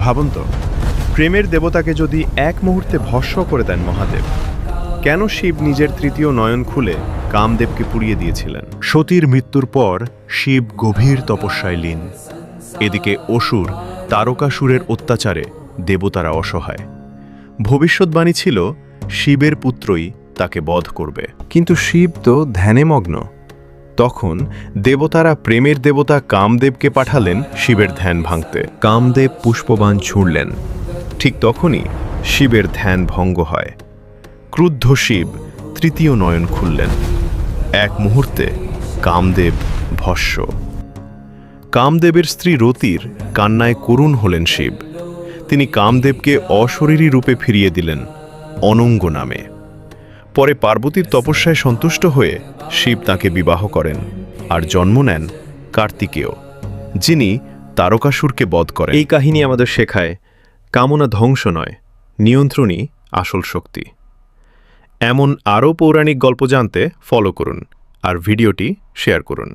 ভাবুন তো, প্রেমের দেবতাকে যদি এক মুহূর্তে ভস্ম করে দেন মহাদেব, কেন শিব নিজের তৃতীয় নয়ন খুলে কামদেবকে পুড়িয়ে দিয়েছিলেন? সতীর মৃত্যুর পর শিব গভীর তপস্যায় লীন। এদিকে অসুর তারকাসুরের অত্যাচারে দেবতারা অসহায়। ভবিষ্যৎবাণী ছিল শিবের পুত্রই তাকে বধ করবে, কিন্তু শিব তো ধ্যানে মগ্ন। তখন দেবতারা প্রেমের দেবতা কামদেবকে পাঠালেন শিবের ধ্যান ভাঙতে। কামদেব পুষ্পবাণ ছুঁড়লেন। ঠিক তখনই শিবের ধ্যান ভঙ্গ হয়। ক্রুদ্ধ শিব তৃতীয় নয়ন খুললেন। এক মুহূর্তে কামদেব ভস্ম। কামদেবের স্ত্রী রতির কান্নায় করুণ হলেন শিব। তিনি কামদেবকে অশরীরী রূপে ফিরিয়ে দিলেন, অনঙ্গ নামে। পরে পার্বতীর তপস্যায় সন্তুষ্ট হয়ে শিব তাকে বিবাহ করেন আর জন্ম নেন কার্তিকেয়, যিনি তারকাসুরকে বধ করেন। এই কাহিনী আমাদের শেখায়, কামনা ধ্বংস নয়, নিয়ন্ত্রণই আসল শক্তি। এমন আরও পৌরাণিক গল্প জানতে ফলো করুন আর ভিডিওটি শেয়ার করুন।